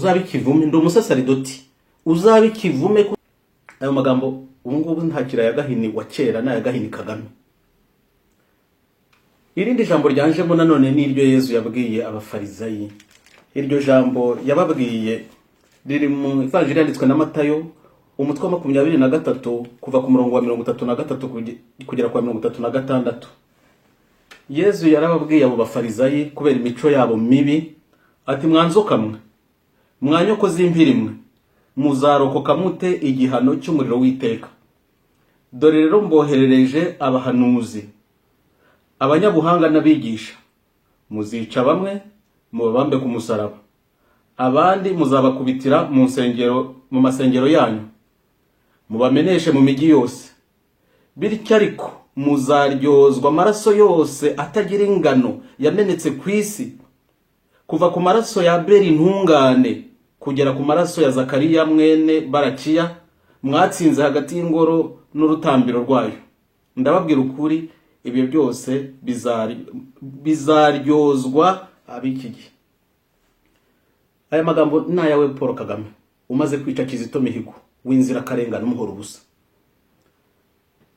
uzabe ikivume, ndi umusasaridoti uzabe ikivume. Ayo magambo ubu ngubu ntakira ya Gahini wa kera na ya Gahini Kagame. Irindi jambo ryanjemo nanone ni iryo Yesu yabwiye abafarizayi. Iryo jambo yababwiye riri mu ivanjiri yanditswe na Matayo umutwe wa 23 kuva ku murongo wa 33 kugera kwa 36. Yesu yarababwiye abo bafarizayi kubera imico yabo mibi ati mwanzoka mwe mwanyoko z'impirimwe muzarokoka mute igihano cy'umuriro w'iteka. Dore rero mboherereje abahanuzi abanyabuhanga n'abigisha, muzica bamwe mubabambe ku musaraba, abandi muzabakubitira mu masengero yanyu, mubameneshe mu migi yose. Bityo ariko muzaryozwa amaraso yose atagira ingano yamenetse ku isi, kuva ku maraso ya Abeli intungane kugera ku maraso ya Zakariya mwene Barakiya mwatsinze hagati y'ingoro n'urutambiro rwayo. Ndababwira ukuri, ibyo byose bizaryozwa ab'iki gihe. Aya magambo ni ayawe Paul Kagame umaze kwica Kizito Mihigo w'inzira karengana umuhoro ubusa.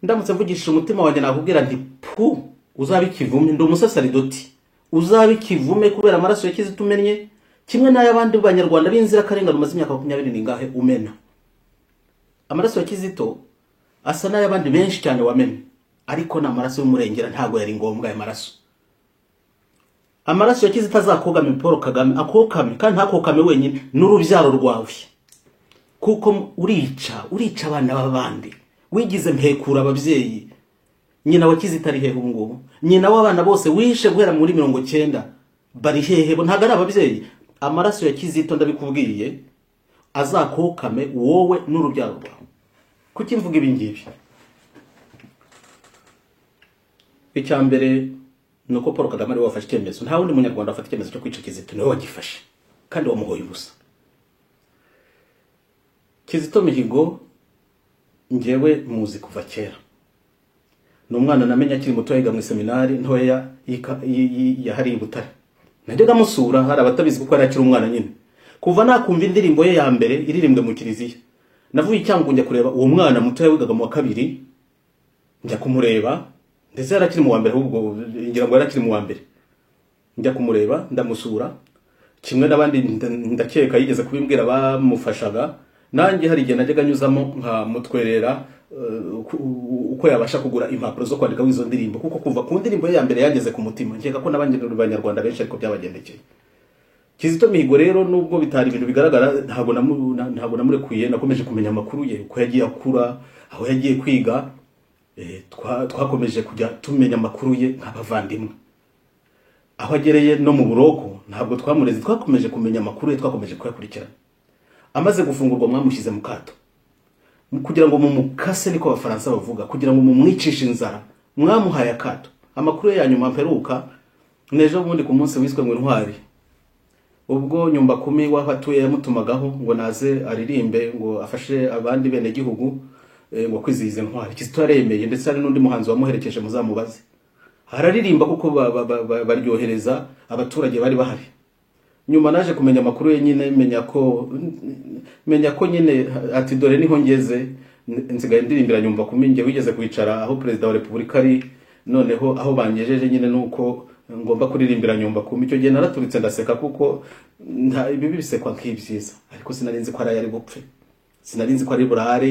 Ndamutse mvugishije umutima wanjye nakubwira nti uzabe ikivume, ndi umusasaridoti uzabe ikivume kubera amaraso ya Kizito umennye, kimwe n'ay'abandi b'Abanyarwanda b'inzira karengana umaze imyaka 20 ningahe umena. Amaraso ya Kizito asa n'ay'abandi benshi cyane wamenye, ariko na amaraso y'umurengera ntago yari ngombwa aya maraso. Amaraso ya Kizito azakogame Paul Kagame, akokame kandi ntakokame wenyine n'urubyaro rwawe, kuko urica abana b'abandi, wigize mpekura ababyeyi. Nyina wa Kizito ari hehe ubungubu? Nyina w'abana bose wishe guhera muri 90 bari hehe? Bo ntago ari ababyeyi. Amaraso ya Kizito ndabikubwiye azakokame wowe n'urubyaro rwawe. Kuki mvuga ibi ngibi? Icyambere nuko Paul Kagame ari wafashe icyemezo, nta wundi munyarwanda afata icyemezo cyo kwica Kizito, niwe wagifashe kandi wamuhoye ubusa. Kizito Mihigo njyewe muzi kuva kera, n'umwana namenye akiri muto yiga mu seminari ntoya yahari Butare. Najyaga musura, hari abatabizi kuko ari akiri umwana nyine. Kuva nakumva indirimbo ye ya mbere iririmbwe mu kiliziya, navuye icyangu njya kureba uwo mwana muto yigaga mu wa kabiri, njya kumureba, ndetse yarakiri mu wa mbere, ahubwo ngira ngo yarakiri mu wa mbere. Njya kumureba ndamusura, kimwe n'abandi ndakeka yigeze kubimbwira bamufashaga. Nanjye hari igihe najyaga nyuzamo nka mutwerera uko yabasha kugura impapuro zo kwandika wizo ndirimbo, kuko kuva ku ndirimbo ye ya mbere yageze ku mutima. Nkeka ko n'abandi b'Abanyarwanda benshi ariko byabagendekeye. Kizito Mihigo rero nubwo bitari ibintu bigaragara, ntabwo namurekuye, nakomeje kumenya amakuru ye, uko yagiye akura, aho yagiye kwiga. Twakomeje kujya tumenya amakuru ye nk'abavandimwe. Aho agereye no mu buroko ntabwo twamureze, twakomeje kumenya amakuru ye, twakomeje kuyakurikirana. Amaze gufungurwa mwamushyize mu kato kugira ngo mumukase, niko abafaransa bavuga, kugira ngo mumwicishe inzara, mwamuhaye akato. Amakuru ye yanyuma mperuka nejo bundi ku munsi wiswe ngo Intwari, ubwo nyumba 10 w'abatuye yamutumagaho ngo naze aririmbe, ngo afashe abandi bene gihugu ngo kwizihiza Intwari. Kizito yaremeye, ndetse hari n'undi muhanzi wamuherekeje muzamubaze, hararirimba kuko baryohereza abaturage bari bahari. Nyuma naje kumenya amakuru ye nyine, menya ko nyine ati dore niho ngeze, nsigaye ndirimbira nyumba 10. Nge wigeze kwicara aho Perezida wa Repubulika ari, noneho aho bangejeje nyine nuko ngomba kuririmbira nyumba 10. Icyo gihe naraturitse ndaseka, kuko ibi bisekwa nk'ibyiza, ariko sinarinzi ko ari gupfe, sinarinzi ko ari burare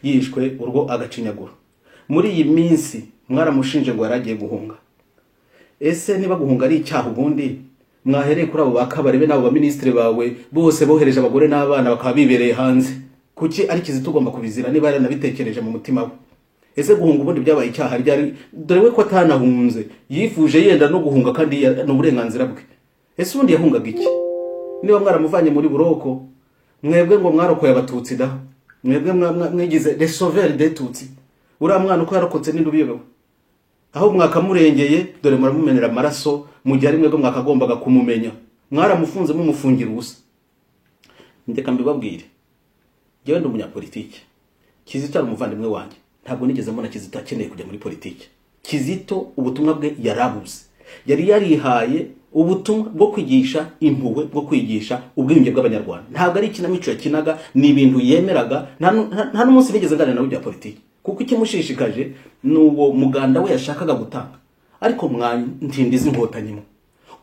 yishwe urwo agacinyagura. Muri iyi minsi mwaramushinje ngo yaragiye guhunga. Ese niba guhunga ari icyaha, ubundi mwahereye kuri abo bakabarebe n'abo baministre bawe bose bohereje abagore n'abana bakaba bibereye hanze? Kuki ari Kizito ugomba kubizira niba yaranabitekereje mu mutima we? Ese guhunga ubundi byabaye icyaha ryari? Dore we ko atanahunze, yifuje yenda no guhunga kandi n'uburenganzira bwe. Ese ubundi yahungaga iki? Niba mwaramuvanye muri buroko, mwebwe ngo mwarokoye abatutsi da, mwebwe mwigize les sauveurs des tutsi, uriya mwana uko yarokotse n'indubiyeho, aho mwakamurengeye dore muramumenera amaraso, mu gihe ari mwebwe mwakagombaga kumumenya. Mwaramufunze mumufungira ubusa. Ndeka mbibabwire, jewe ndi umunyapolitike. Kizito ari umuvandimwe wanjye, ntabwo nigeze mbona Kizito akeneye kujya muri politike. Kizito ubutumwa bwe yarabuze, yari yarihaye ubutumwa bwo kwigisha impuhwe, bwo kwigisha ubwiyunge bw'abanyarwanda. Ntabwo ari ikinamico yakinaga, ni ibintu yemeraga. Nta n'umunsi nigeze nganira nawe bya politiki, kuko ikimushishikaje n'uwo muganda we yashakaga gutanga. Ariko mwantindiza inkotanyi,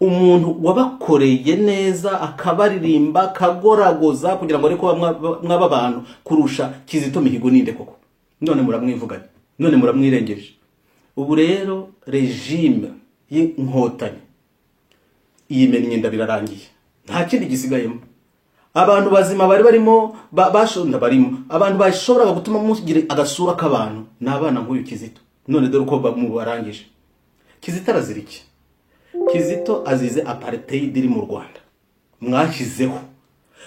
umuntu wabakoreye neza akabaririmba kagoragoza kugira ngo ariko mwaba abantu kurusha Kizito Mihigo ninde koko? None muramwivuganye, none muramwirengeje. Ubu rero regime y'inkotanyi iyimennye ndabirarangiye, nta kindi gisigayemo. Abantu bazima bari barimo bashonda barimo, abantu bashobora gutuma mugira agasura k'abantu n'abana nk'uyu Kizito. None dore uko bamubarangije. Kizito arazira iki? Kizito azize apartheid iri mu Rwanda mwashyizeho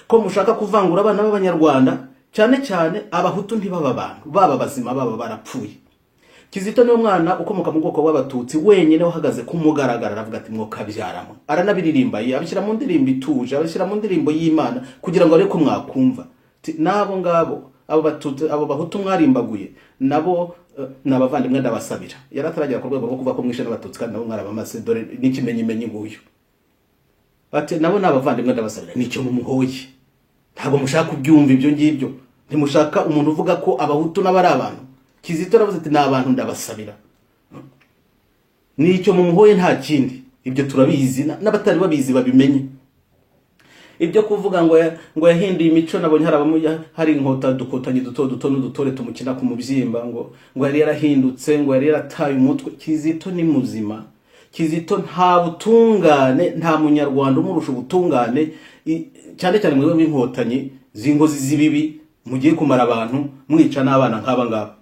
ko mushaka kuvangura abana b'abanyarwanda, cyane cyane abahutu ntibaba abantu, baba bazima baba barapfuye. Kizito ni umwana ukomoka mu bwoko w'abatutsi wenyine uhagaze kumugaragara, aravuga ati mwo kabyaramo. Aranabiririmba, abishyira mu ndirimbo ituje, abishyira mu ndirimbo y'Imana kugira ngo ariko mwakumva nabo ngabo abo batutsi abo bahutu mwarimbaguye nabo nabavandimwe ndabasabira. Yarataragera ku rwego rwo kuva ko mwishe n'abatutsi kandi nabo mwarabamase, dore n'ikimenyimenyi nguyu. Ati nabo nabavandimwe ndabasabira, nicyo mumuhoye. Ntabwo mushaka kubyumva ibyo ngibyo, ntimushaka umuntu uvuga ko abahutu n'abari abantu. Kizito aravuze ati n'abantu ndabasabira, nicyo mumuhoye, nta kindi. Ibyo turabizi, n'abatari babizi babimenye. Ibyo kuvuga ngo yahinduye imico, nabonye hari inkota dukotanye duto n'udutore tumukina ku mubyimba, ngo yari yarahindutse, ngo yari yarataye umutwe. Kizito ni muzima. Kizito nta butungane, nta munyarwanda umurusha ubutungane, cyane cyane mwe b'inkotanyi zingozi zibibi mugiye kumara abantu mwica n'abana nk'aba ngaba.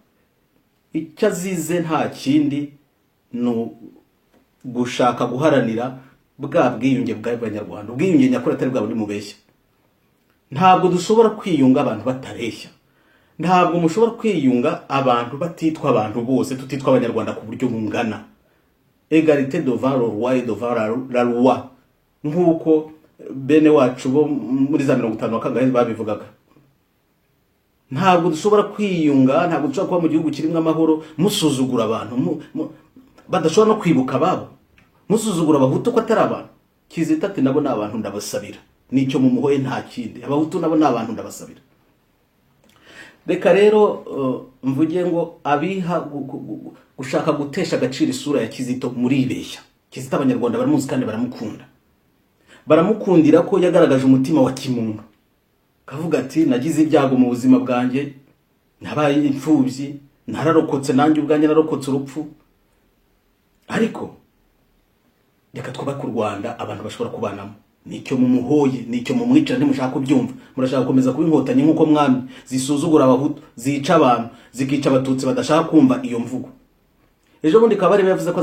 Icyo azize nta kindi no gushaka guharanira bwa bwiyunge bw'abanyarwanda, ubwiyunge nyakuri atari bwa bundi mubeshya. Ntabwo dushobora kwiyunga abantu batareshya, ntabwo mushobora kwiyunga abantu batitwa abantu bose, tutitwa abanyarwanda ku buryo bungana. Égalité devant le roi et devant la loi, nk'uko bene wacu bo muri za 50 kangahe babivugaga. Ntabwo dushobora kwiyunga, ntabwo dushobora kuba mu gihugu kirimo amahoro musuzugura abantu badashobora no kwibuka babo, musuzugura abahutu ko atari abantu. Kizito ati nabo n'abantu ndabasabira, nicyo mumuhoye, nta kindi. Abahutu nabo n'abantu ndabasabira. Reka rero mvuge ngo abiha gushaka gutesha agaciro isura ya Kizito muribeshya. Kizito abanyarwanda baramuzi kandi baramukunda, baramukundira ko yagaragaje umutima wa kimuntu. Kavuga ati nagize ibyago mu buzima bwanjye, nabaye imfubyi, nararokotse nanjye ubwanjye narokotse urupfu. Ariko reka twubake u Rwanda abantu bashobora kubanamo. Nicyo mumuhoye, nicyo mumwica, ntimushaka kubyumva. Murashaka gukomeza kuba inkotanyi nk'uko mwami zisuzugura abahutu, zica abantu, zikica abatutsi badashaka kumva iyo mvugo. Ejo bundi Kabare yavuze ko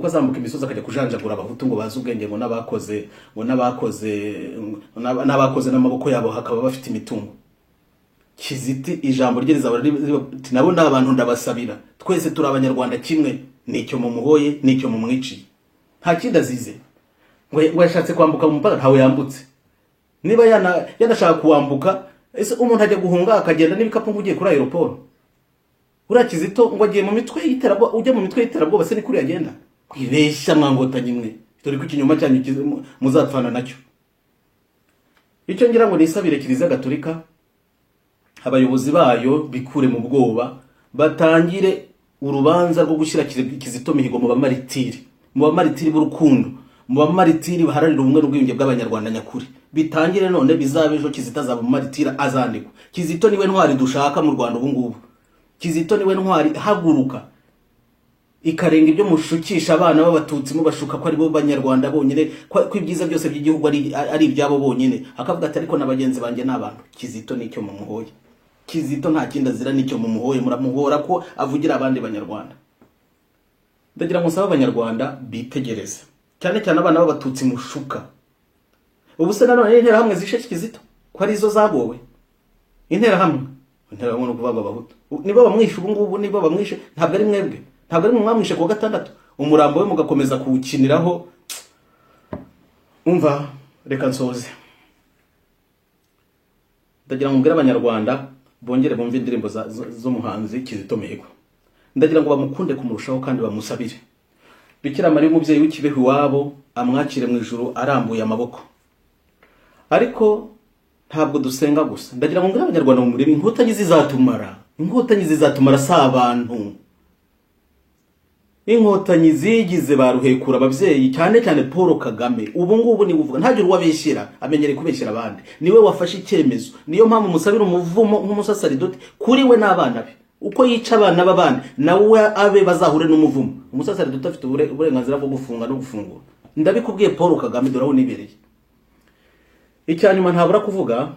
azambuka imisozi akajya kujanjagura abahutu ngo bazi ubwenge, ngo n'abakoze n'amaboko yabo hakaba bafite imitungo. Kiziti ijambo rye rizaba ati nabo n'abantu ndabasabira, twese turi abanyarwanda kimwe. Nicyo mumuhoye, nicyo mumwiciye, nta kindi azize. Ngo yashatse kwambuka umupaka, ntawe yambutse. Niba yanashaka kuwambuka, ese umuntu ajya guhunga akagenda n'ibikapu ngugiye kuri aeroport. Ura Kizito ngo agiye mu mitwe y'iterabwoba, ujya mu mitwe y'iterabwoba se ni kuri agenda? Kwibeshya mwangotanye imwe, dore ko ikinyoma cyanyu muzapfana nacyo. Icyo ngira ngo nisabire Kiliziya Gatolika, abayobozi bayo bikure mu bwoba, batangire urubanza rwo gushyira Kizito Mihigo mu bamaritiri, mu bamaritiri b'urukundo, mu bamaritiri baharanira ubumwe n'ubwiyunge bw'abanyarwanda nyakuri. Bitangire none, bizabe ejo Kizito azaba mu maritira azandikwa. Kizito niwe ntwari dushaka mu Rwanda ubu ngubu. Kizito niwe ntwari haguruka ikarenga ibyo mushukisha abana b'abatutsi mubashuka ko ari bo banyarwanda bonyine, ko ibyiza byose by'igihugu ari ibyabo bonyine. Akavuga ati ariko n'abagenzi banjye n'abantu. Kizito nicyo mumuhoye. Kizito nta kindi azira, nicyo mumuhoye. Muramuhora ko avugira abandi banyarwanda. Ndagira ngo nsaba abanyarwanda bitegereze, cyane cyane abana b'abatutsi mushuka. Ubu se nanone intera hamwe zishe Kizito ko ari zo zagowe. Intera hamwe no kuvuga abahutu nibo bamwishe ubu ngubu, nibo bamwishe, ntabwo ari mwebwe, ntabwo ari mwamwishe ku gatandatu umurambo we mugakomeza kuwukiniraho. Umva, reka nsoze. Ndagira ngo mbwira abanyarwanda bongere bumve indirimbo z'umuhanzi Kizito Mihigo. Ndagira ngo bamukunde kumurushaho kandi bamusabire. Bikira Mariya umubyeyi w'ikibeho iwabo amwakire mu ijuru arambuye amaboko. Ariko ntabwo dusenga gusa, ndagira ngo ngire abanyarwanda mu murimo, inkotanyi zizatumara si abantu. Inkotanyi zigize baruhekura ababyeyi, cyane cyane Paul Kagame. Ubu ngubu ni uvuga ntagire uwabeshyira, amenyere kubeshyira abandi. Niwe wafashe icyemezo, niyo mpamvu musabira umuvumo nk'umusasaridoti kuri we n'abana be. Uko yica abana b'abandi nawe abe bazahure n'umuvumo. Umusasaridoti afite uburenganzira bwo gufunga no gufungura. Ndabikubwiye Paul Kagame, doraho nibereye. Icyanyuma ntabura kuvuga,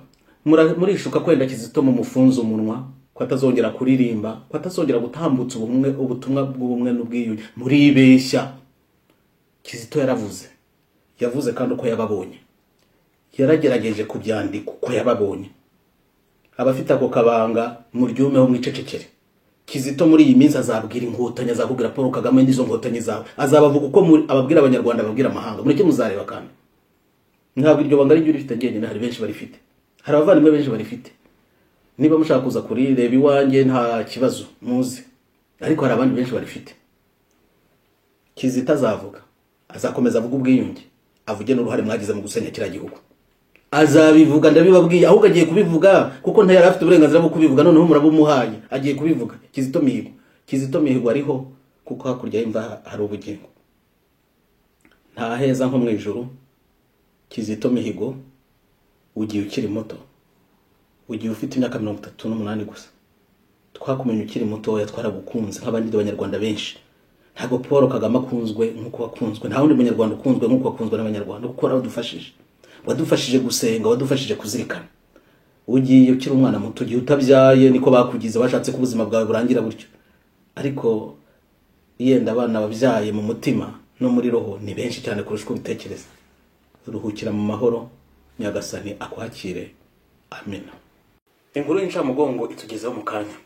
murishuka kwenda Kizito mu mufunzo umunwa, ko atazongera kuririmba, ko atazongera gutambutsa ubutumwa bw'ubumwe n'ubwiyunge. Muribeshya. Kizito yavuze kandi uko yababonye, yaragerageje kubyandika uko yababonye. Abafite ako kabanga muryumeho mwicecekere. Kizito muri iyi minsi azabwira inkotanyi, azakubwira Paul Kagame n'izo nkotanyi zawe, azabavuga uko ababwira abanyarwanda, ababwira amahanga. Mureke muzareba kandi ntabwo iryo banga ryo rifite ngende, hari benshi barifite, hari abavandimwe benshi barifite. Niba mushaka kuza kuri reba iwanjye nta kibazo muzi, ariko hari abandi benshi barifite. Kizito azavuga, azakomeza avuga ubwiyunge, avuge n'uruhare mwagize mu gusenya kiriya gihugu. Azabivuga, ndabibabwiye, ahubwo agiye kubivuga kuko ntayari afite uburenganzira bwo kubivuga, noneho murabumuhaye, agiye kubivuga. Kizito Mihigo ariho, kuko hakurya y'imva hari ubugingo. Nta heza nko mu ijuru. Kizito Mihigo ugiye ukiri muto, ugiye ufite imyaka 38 gusa. Twakumenye ukiri muto, twaragukunze nk'abandi b'abanyarwanda benshi. Ntabwo Paul Kagame akunzwe nk'uko wakunzwe, nta wundi munyarwanda ukunzwe nk'uko wakunzwe n'abanyarwanda, kuko wadufashije gusenga, wadufashije kuzirikana. Ugiye ukiri umwana muto, ugiye utabyaye, niko bakugize, bashatse ko ubuzima bwawe burangira gutyo. Ariko yenda abana babyaye mu mutima no muri roho ni benshi cyane kurusha uko bitekereza. Ruhukira mu mahoro, Nyagasani akwakire. Amina. Inkuru y'incamugongo itugezeho mu kanya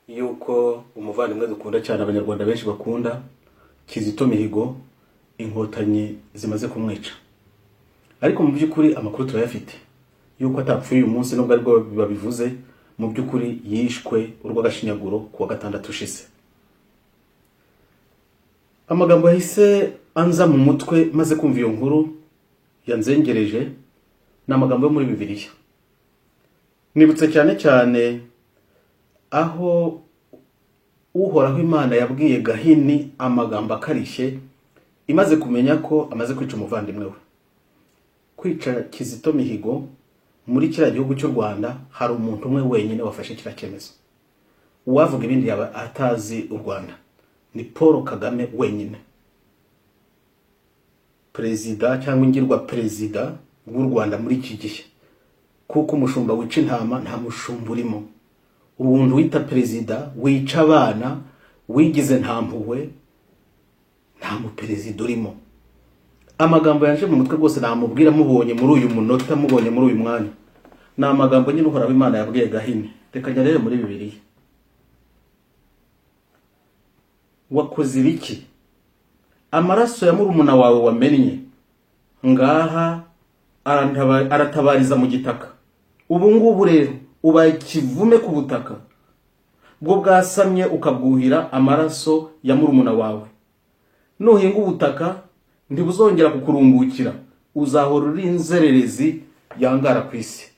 yuko umuvandimwe dukunda cyane, abanyarwanda benshi bakunda, Kizito Mihigo, inkotanyi zimaze kumwica. Ariko mu by'ukuri amakuru turayafite yuko atapfuye uyu munsi, nubwo aribwo babivuze. Mu by'ukuri yishwe urw'agashinyaguro kuwa gatandatu ushize. Amagambo yahise anza mu mutwe maze kumva iyo nkuru yanzengereje, n'amagambo yo muri Bibiliya. Nibutse cyane cyane aho Uhoraho Imana yabwiye Gahini amagambo akarishye, imaze kumenya ko amaze kwica umuvandimwe we. Kwica Kizito Mihigo muri kiriya gihugu cy'u Rwanda, hari umuntu umwe wenyine wafashe kiriya cyemezo. Uwavuga ibindi yaba atazi u Rwanda, ni Paul Kagame wenyine. Perezida cyangwa ingirwa perezida w'u Rwanda muri iki gihe, kuko umushumba wica intama nta mushumba urimo. Ubundi wita perezida wica abana, wigize nta mpuhwe, nta mu perezida urimo. Amagambo yanje mu mutwe rwose namubwira mubonye muri uyu munota, mubonye muri uyu mwanya, na amagambo nyine Uhoraho Imana yabwiye Gahini. Reka njya rero muri Bibiliya. Wakoze ibiki? Amaraso ya murumuna wawe wamennye ngaha aratabariza mu gitaka. Ubu ngubu rero ubaye kivume ku butaka, bwo bwasamye ukabwuhira amaraso ya murumuna wawe. Nuhinga ubutaka ntibuzongera kukurumbukira, uzahora uri inzererezi yangara ku isi.